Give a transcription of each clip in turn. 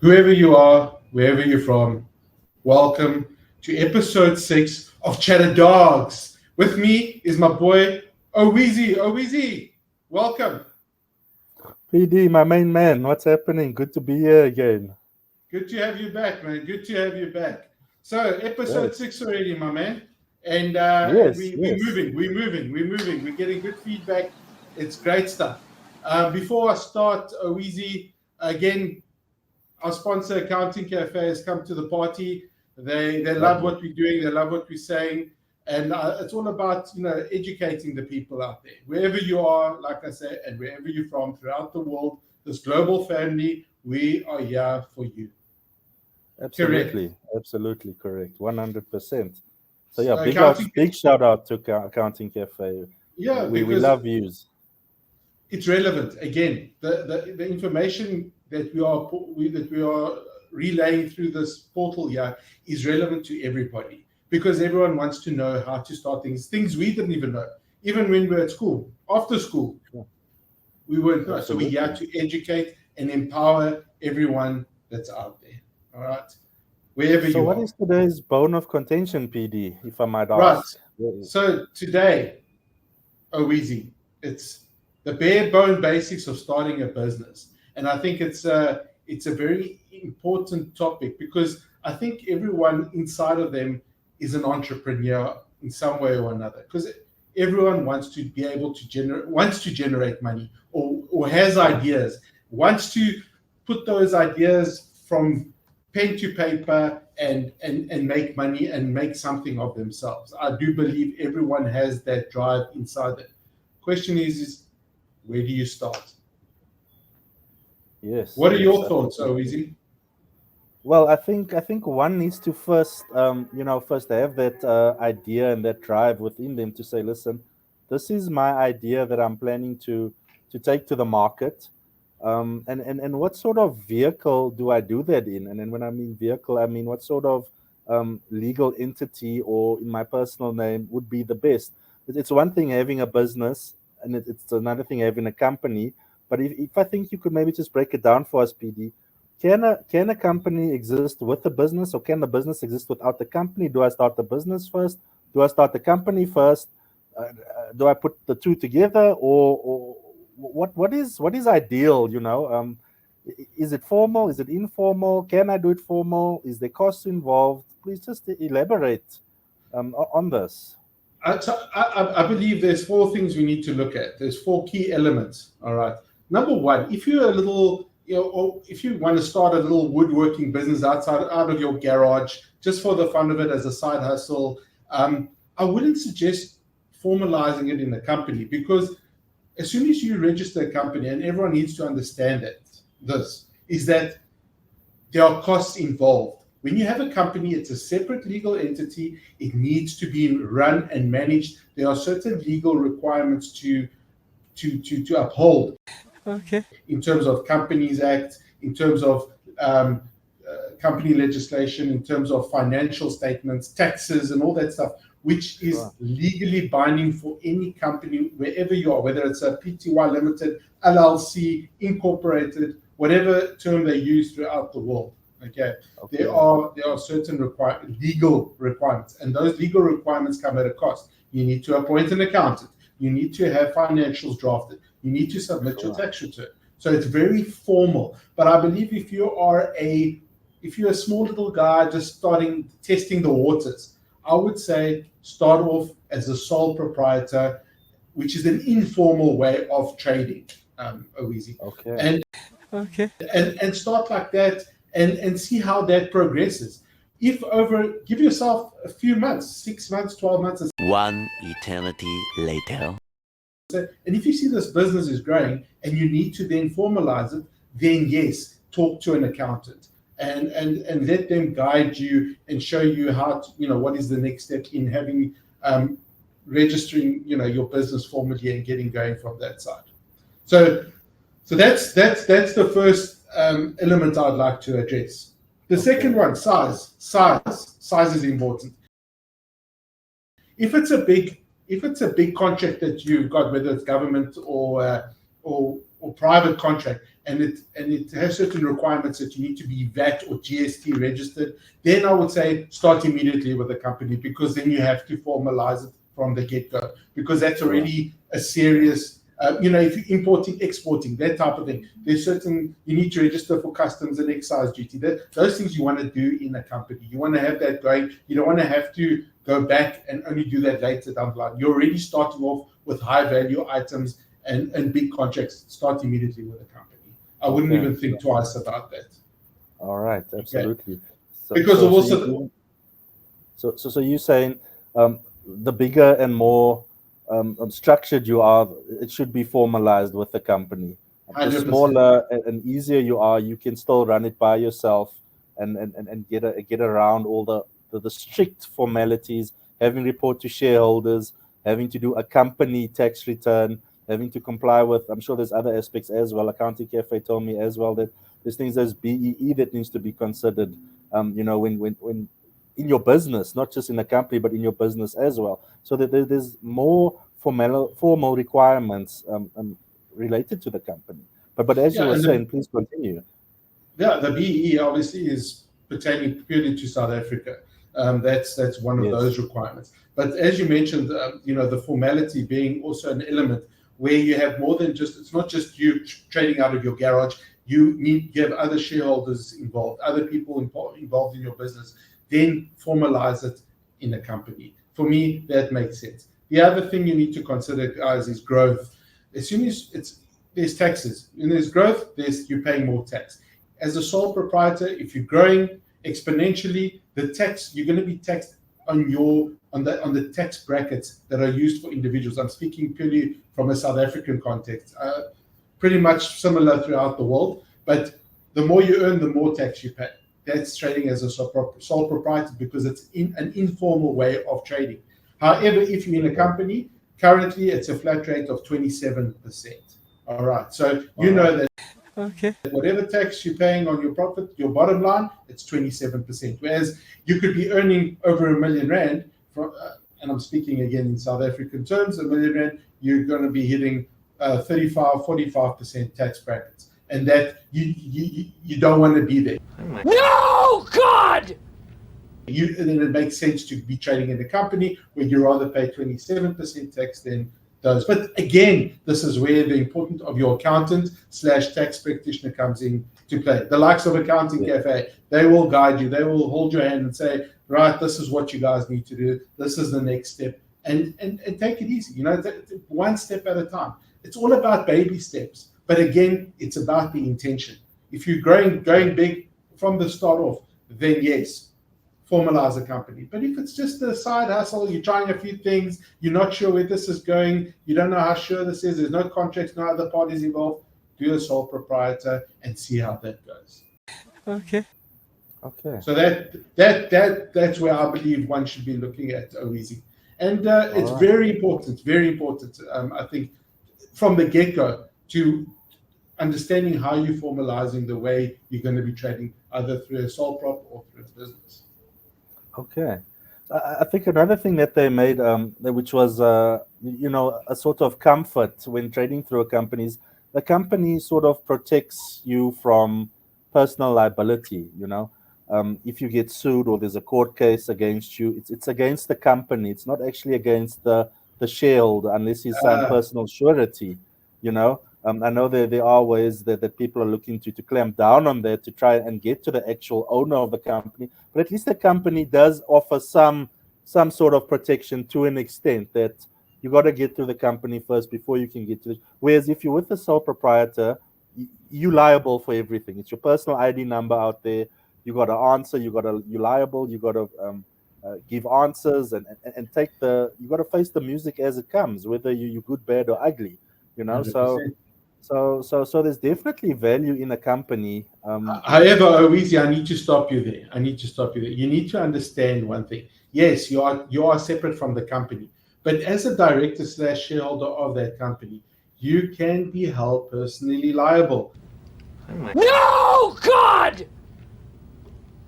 Whoever you are, wherever you're from, welcome to episode 6 of Chatter Dogs. With me is my boy Oweezy. Oweezy, welcome. PD, my main man, what's happening? Good to be here again. Good to have you back, man. Good to have you back. So, episode Great. 6 already, my man. And Yes, we're yes. moving, we're moving, we're moving. We're getting good feedback. It's great stuff. Before I start, Oweezy, again, our sponsor, Accounting Cafe, has come to the party. They love Lovely. what we're doing. They love what we're saying, and it's all about educating the people out there, wherever you are, like I say, and wherever you're from throughout the world. This global family, we are here for you. Correct. Absolutely correct. 100%. So yeah, Accounting, big shout out to Accounting Cafe. yeah, We because love views. it's relevant. Again, the information that we are relaying through this portal here is relevant to everybody because everyone wants to know how to start things we didn't even know. Even when we were at school, after school, Sure. we weren't know. So we're here Absolutely. to educate and empower everyone that's out there. All right, wherever So you what are. is today's bone of contention, PD, if I might Right. ask? So today, oh, easy. It's the bare bone basics of starting a business, and I think it's a very important topic because I think everyone inside of them is an entrepreneur in some way or another. Because everyone wants to generate money or has ideas, wants to put those ideas from pen to paper and make money and make something of themselves. I do believe everyone has that drive inside them. Question is where do you start? Yes, What are yes, your I think thoughts, Oweezy? well, I think one needs to first, first have that idea and that drive within them to say, listen, this is my idea that I'm planning to take to the market, and what sort of vehicle do I do that in? And then when I mean vehicle, I mean what sort of legal entity or in my personal name would be the best. It's one thing having a business, and it's another thing having a company. But if I think you could maybe just break it down for us, PD, can a company exist with a business, or can the business exist without the company? Do I start the business first? Do I start the company first? Do I put the two together, or what is ideal? Is it formal? Is it informal? Can I do it formal? Is there costs involved? Please just elaborate on this. I believe there's four things we need to look at. There's four key elements. All right. Number one, if you're a little, or if you want to start a little woodworking business out of your garage, just for the fun of it as a side hustle, I wouldn't suggest formalizing it in a company because as soon as you register a company, and everyone needs to understand that this is that there are costs involved. When you have a company, it's a separate legal entity. It needs to be run and managed. There are certain legal requirements to uphold Okay. in terms of Companies Act, in terms of company legislation, in terms of financial statements, taxes, and all that stuff, which is Sure. legally binding for any company, wherever you are, whether it's a PTY Limited, LLC, incorporated, whatever term they use throughout the world. Okay, Okay. there are certain legal requirements, and those legal requirements come at a cost. You need to appoint an accountant. You need to have financials drafted. You need to submit your Sure. tax return. So it's very formal. But I believe if you're a small little guy just starting testing the waters, I would say start off as a sole proprietor, which is an informal way of trading, Oweezy. Okay. And Okay. and start like that and see how that progresses. If over give yourself a few months, 6 months, 12 months, One eternity later. and if you see this business is growing and you need to then formalize it, then yes, talk to an accountant and let them guide you and show you how to, what is the next step in having registering, your business formally and getting going from that side. So that's the first element I'd like to address. The second Okay. one, size is important. If it's a big contract that you've got, whether it's government or private contract, and it has certain requirements that you need to be VAT or GST registered, then I would say start immediately with the company, because then you have to formalize it from the get-go, because that's already a serious, if you're importing, exporting, that type of thing, there's certain, you need to register for customs and excise duty. Those things you want to do in a company. You want to have that going. You don't want to have to go back and only do that later down the line. You're already starting off with high value items and big contracts. Start immediately with a company. I wouldn't even think twice about that. All right, absolutely. Okay. Because so you're saying the bigger and more structured you are, it should be formalized with the company. 100%. The smaller and easier you are, you can still run it by yourself and get around all the strict formalities, having report to shareholders, having to do a company tax return, having to comply with, I'm sure there's other aspects as well. Accounting Cafe told me as well that there's things as BEE that needs to be considered, when in your business, not just in a company, but in your business as well. So that there's more formal requirements related to the company. But as you were saying, please continue. Yeah, the BEE obviously is pertaining purely to South Africa. That's one of those requirements. But as you mentioned, the formality being also an element where you have more than just, it's not just you trading out of your garage. You have other shareholders involved, other people involved in your business. Then formalize it in a company. For me, that makes sense. The other thing you need to consider, guys, is growth. As soon as there's taxes, and there's growth, you're paying more tax. As a sole proprietor, if you're growing exponentially, the tax, you're going to be taxed on the tax brackets that are used for individuals. I'm speaking purely from a South African context, pretty much similar throughout the world. But the more you earn, the more tax you pay. That's trading as a sole proprietor, because it's an informal way of trading. However, if you're in a company, currently it's a flat rate of 27%. All right. So know that whatever tax you're paying on your profit, your bottom line, it's 27%. Whereas you could be earning over R1 million and I'm speaking again in South African terms, R1 million, you're going to be hitting 35-45% tax brackets. And that you don't want to be there. No, God! And then it makes sense to be trading in a company where you rather pay 27% tax than those. But again, this is where the importance of your accountant / tax practitioner comes in to play. The likes of Accounting Cafe, they will guide you. They will hold your hand and say, right, this is what you guys need to do. This is the next step. And take it easy. One step at a time. It's all about baby steps. But again, it's about the intention. If you're going big from the start off, then yes, formalize a company. But if it's just a side hustle, you're trying a few things, you're not sure where this is going, you don't know how sure this is, there's no contracts, no other parties involved, do a sole proprietor and see how that goes. Okay. So that's where I believe one should be looking at OEZ. And it's very important, I think, from the get-go to understanding how you're formalizing the way you're going to be trading, either through a sole prop or through a business. Okay. I think another thing that they made, which was, a sort of comfort when trading through a company, is the company sort of protects you from personal liability. If you get sued or there's a court case against you, it's against the company. It's not actually against the shareholder unless you sign personal surety. I know there are ways that people are looking to clamp down on that to try and get to the actual owner of the company. But at least the company does offer some sort of protection to an extent that you got to get through the company first before you can get to it. Whereas if you're with a sole proprietor, you're liable for everything. It's your personal ID number out there. You got to answer. You're liable. You got to give answers and take you got to face the music as it comes, whether you're good, bad, or ugly. 100%. So there's definitely value in a company. However, Owizi, I need to stop you there. You need to understand one thing. Yes, you are separate from the company, but as a director / shareholder of that company, you can be held personally liable. No, God!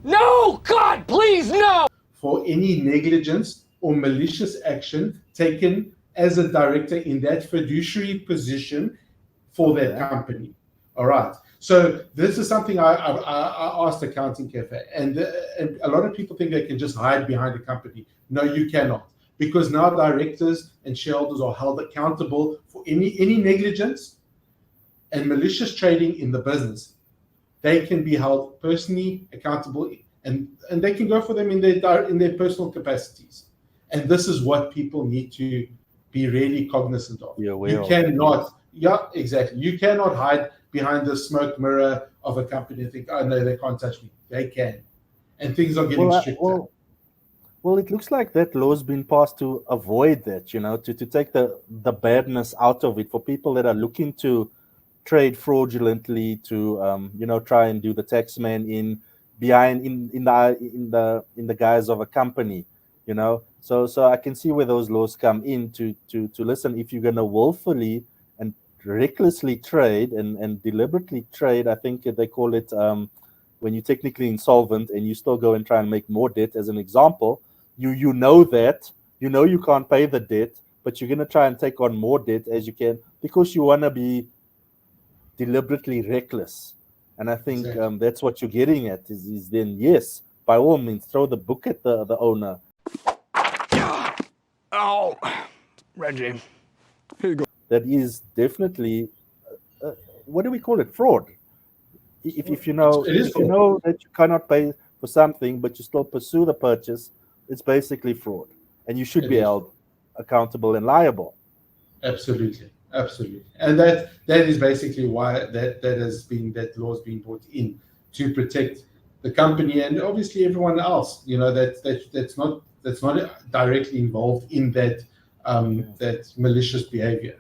No, God, please, no! For any negligence or malicious action taken as a director in that fiduciary position for that company. All right. So this is something I asked Accounting Cafe, and a lot of people think they can just hide behind a company. No, you cannot, because now directors and shareholders are held accountable for any negligence and malicious trading in the business. They can be held personally accountable, and they can go for them in their personal capacities. And this is what people need to be really cognizant of. You cannot, yeah, exactly. You cannot hide behind the smoke mirror of a company and think, oh no, they can't touch me. They can, and things are getting stricter. Well, it looks like that law's been passed to avoid that, you know, to take the badness out of it for people that are looking to trade fraudulently, to you know, try and do the taxman in the guise of a company, you know. So I can see where those laws come in to listen. If you're going to willfully and recklessly trade and deliberately trade, I think they call it when you're technically insolvent and you still go and try and make more debt, as an example. You know that you can't pay the debt, but you're going to try and take on more debt as you can because you want to be deliberately reckless. And I think that's what you're getting at is then, yes, by all means, throw the book at the owner. Oh, Reggie. Here you go. That is definitely, what do we call it? Fraud. If you know that you cannot pay for something, but you still pursue the purchase, it's basically fraud. And you should be held accountable and liable. Absolutely. Absolutely. And that is basically why that law has been brought in, to protect the company and obviously everyone else, you know, that's not directly involved in that malicious behavior.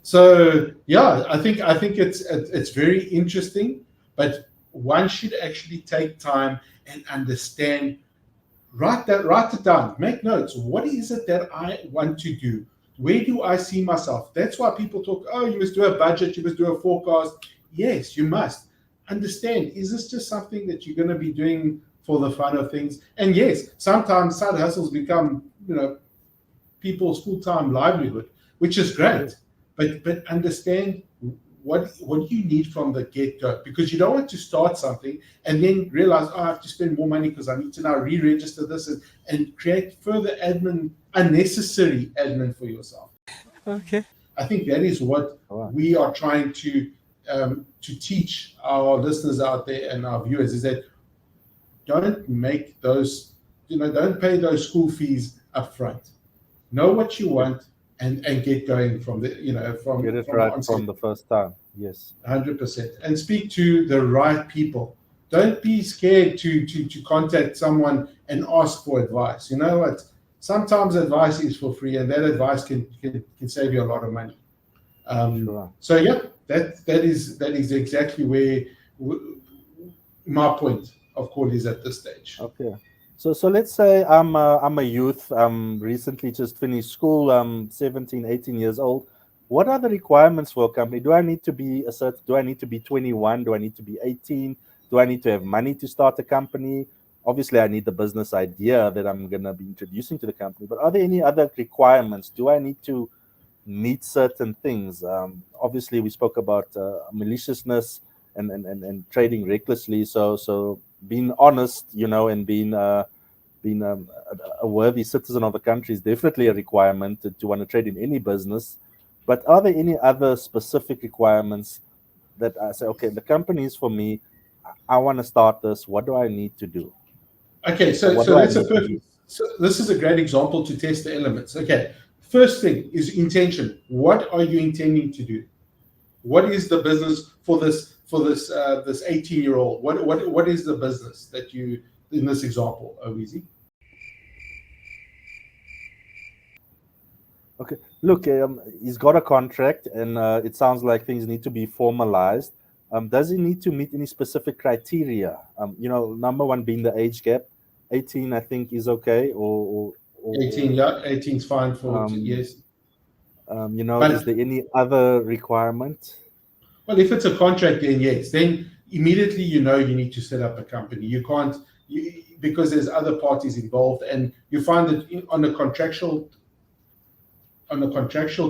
So yeah, I think it's very interesting, but one should actually take time and understand. Write it down, make notes. What is it that I want to do? Where do I see myself? That's why people talk, oh, you must do a budget, you must do a forecast. Yes, you must. Understand, is this just something that you're going to be doing for the fun of things? And yes, sometimes side hustles become, you know, people's full-time livelihood, which is great. But understand what you need from the get-go, because you don't want to start something and then realize, oh, I have to spend more money because I need to now re-register this and create further unnecessary admin for yourself. Okay. I think that is what we are trying to teach our listeners out there and our viewers, is that don't make those, you know, don't pay those school fees up front. Know what you want and get going from the, you know, get it right from the first time. Yes, 100%. And speak to the right people. Don't be scared to contact someone and ask for advice. You know what? Sometimes advice is for free, and that advice can save you a lot of money. Sure. So yeah, that is exactly where my point of call is at this stage. Okay. So let's say I'm a youth, recently just finished school, 17, 18 years old. What are the requirements for a company? Do I need to be do I need to be 21? Do I need to be 18? Do I need to have money to start a company? Obviously, I need the business idea that I'm going to be introducing to the company. But are there any other requirements? Do I need to meet certain things? Obviously, we spoke about maliciousness and trading recklessly. So being honest, you know, and being a worthy citizen of the country is definitely a requirement to want to trade in any business. But are there any other specific requirements that I say, okay, the company is for me, I want to start this, what do I need to do? Okay, so that's a perfect. So this is a great example to test the elements. Okay, first thing is intention. What are you intending to do? What is the business for this 18-year-old? What is the business that you, in this example, Owizi? Okay, look, he's got a contract, and it sounds like things need to be formalized. Does he need to meet any specific criteria? You know, number one being the age gap. 18, I think, is okay, or 18, yeah, 18 is fine for yes. You know, is there any other requirement? Well, if it's a contract, then yes. Then immediately you know you need to set up a company. You can't, because there's other parties involved, and you find that on a contractual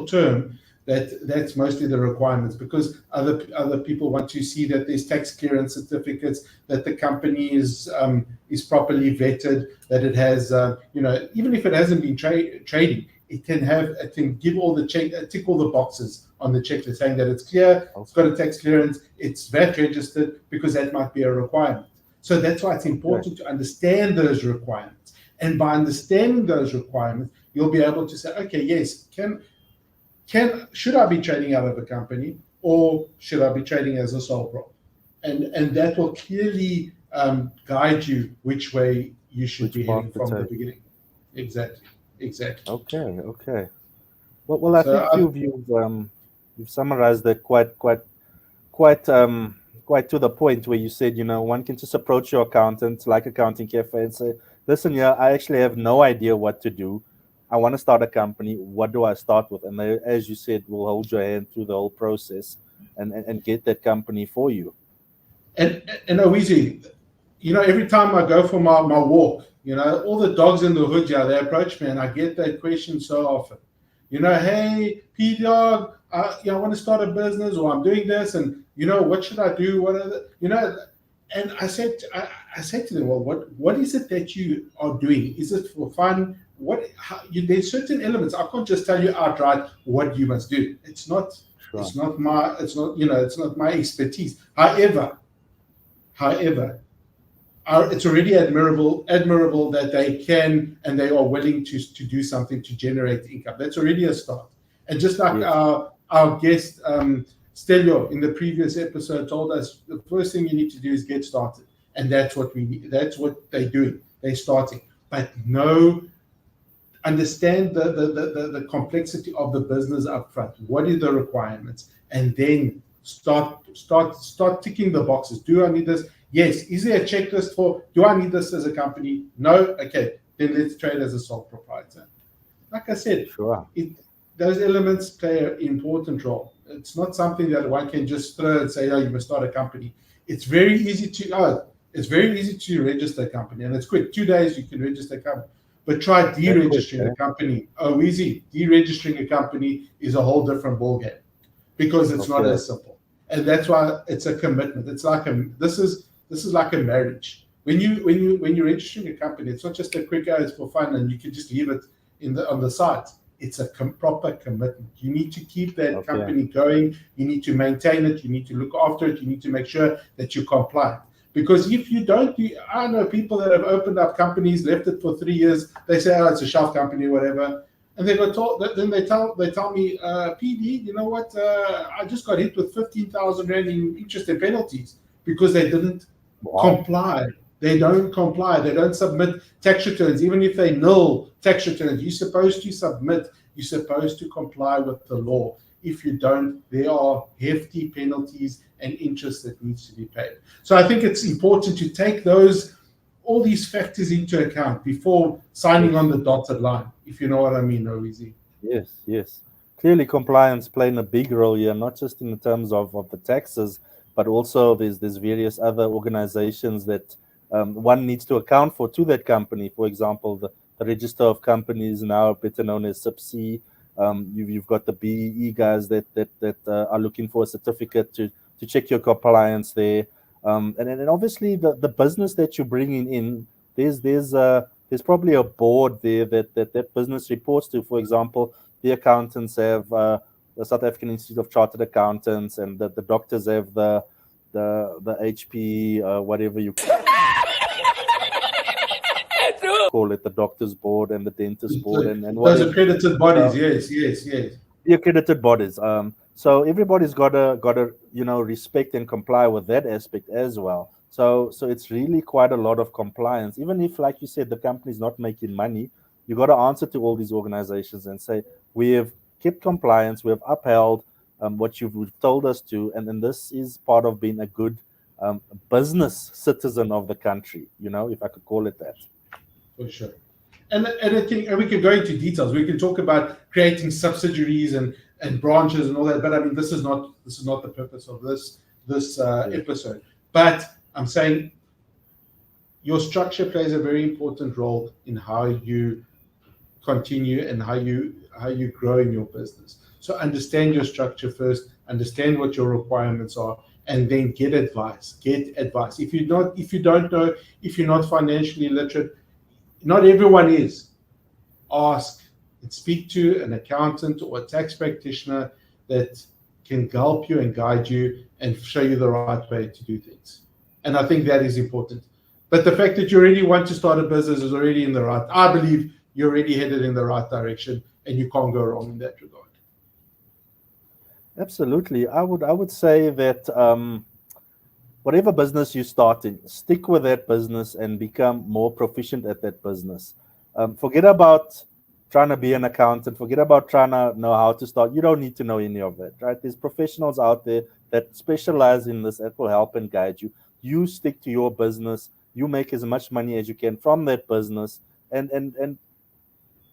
term, That's mostly the requirements, because other people want to see that there's tax clearance certificates, that the company is properly vetted, that it has even if it hasn't been trading, it can give all the tick all the boxes on the checklist saying that it's clear, it's got a tax clearance, it's VAT registered, because that might be a requirement. So that's why it's important to understand those requirements. And by understanding those requirements, you'll be able to say, okay, yes, should I be trading out of a company, or should I be trading as a sole prop? And that will clearly guide you which way you should be heading from the beginning. Exactly. Okay. Well, I think you've summarized that quite to the point, where you said, one can just approach your accountant, like Accounting Cafe, and say, listen, I actually have no idea what to do. I want to start a company. What do I start with? And they, as you said, will hold your hand through the whole process and get that company for you. And Owizi, every time I go for my walk, all the dogs in the hood, they approach me, and I get that question so often. Hey, P-Dog, I want to start a business, or I'm doing this, and what should I do? What are the, and I said to them, well, what is it that you are doing? Is it for fun? There's certain elements. I can't just tell you outright what you must do. It's not. Sure. It's not my expertise. However, it's already admirable that they can and they are willing to do something to generate income. That's already a start. And just like our guest Stelio in the previous episode told us, the first thing you need to do is get started, and that's what we need. That's what they're doing. They're starting, but understand the complexity of the business up front. What are the requirements? And then start ticking the boxes. Do I need this? Yes. Is there a checklist for, do I need this as a company? No? Okay. Then let's trade as a sole proprietor. Like I said, those elements play an important role. It's not something that one can just throw and say, you must start a company. It's very easy to register a company, and it's quick. 2 days you can register a company. But try deregistering a company. Easy. Deregistering a company is a whole different ballgame, because it's not as simple. And that's why it's a commitment. It's like this is like a marriage. When you're registering a company, it's not just a quick it's for fun and you can just leave it on the side. It's a proper commitment. You need to keep that company going. You need to maintain it. You need to look after it. You need to make sure that you comply. Because if you don't, I know people that have opened up companies, left it for 3 years. They say, it's a shelf company or whatever. And they got told, then they tell me, PD, you know what? I just got hit with 15,000 Rand in interest and penalties because they didn't comply. They don't comply. They don't submit tax returns. Even if they null tax returns, you're supposed to submit. You're supposed to comply with the law. If you don't, there are hefty penalties and interest that needs to be paid. So I think it's important to take all these factors into account before signing on the dotted line, if you know what I mean, Owizi. Yes. Clearly, compliance playing a big role here, not just in terms of the taxes, but also there's various other organizations that one needs to account for to that company. For example, the register of companies, now better known as SIPC. You've got the BEE guys that are looking for a certificate to check your compliance there. And then obviously the business that you're bringing in, there's probably a board there that business reports to. For example, the accountants have the South African Institute of Chartered Accountants, and the doctors have the HP, whatever you call it, the doctors board and the dentist board, and those accredited bodies. Yes. The accredited bodies. So everybody's got to respect and comply with that aspect as well. So it's really quite a lot of compliance. Even if, like you said, the company's not making money, you got to answer to all these organizations and say, we have kept compliance, we have upheld what you've told us to, and then this is part of being a good business citizen of the country, if I could call it that. For sure. And we can go into details. We can talk about creating subsidiaries and branches and all that. But I mean, this is not the purpose of this episode. But I'm saying your structure plays a very important role in how you continue and how you grow in your business. So understand your structure first, understand what your requirements are, and then get advice. Get advice. If you don't know, if you're not financially literate, not everyone is. Ask and speak to an accountant or a tax practitioner that can help you and guide you and show you the right way to do things. And I think that is important. But the fact that you already want to start a business is already in the right. I believe you're already headed in the right direction, and you can't go wrong in that regard. Absolutely. I would say that whatever business you start in, stick with that business and become more proficient at that business. Forget about trying to be an accountant. Forget about trying to know how to start. You don't need to know any of that, right? There's professionals out there that specialize in this that will help and guide you. You stick to your business. You make as much money as you can from that business, and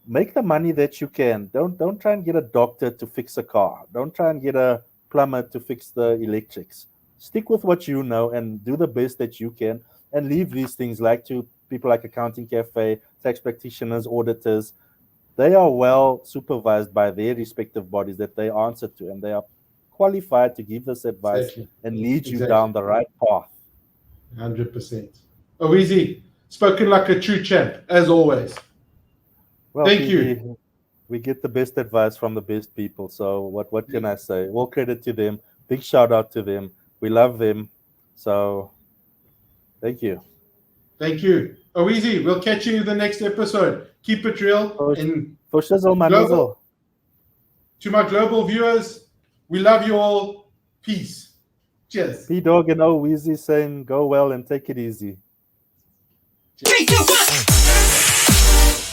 make the money that you can. Don't try and get a doctor to fix a car. Don't try and get a plumber to fix the electrics. Stick with what you know and do the best that you can, and leave these things like to people like Accounting Cafe, tax practitioners, auditors. They are well supervised by their respective bodies that they answer to, and they are qualified to give this advice Exactly. and lead you Exactly. down the right path. 100%. Oh, easy. Spoken like a true champ, as always. Well, Thank you. We get the best advice from the best people. So what can I say? All credit to them. Big shout out to them. We love them. So thank you. Thank you. Oh, easy. We'll catch you in the next episode. Keep it real. And For shizzle, my global, nizzle. to my global viewers, we love you all. Peace. Cheers. P-Dog and O Weezy saying go well and take it easy. Cheers. 3, 2, 1.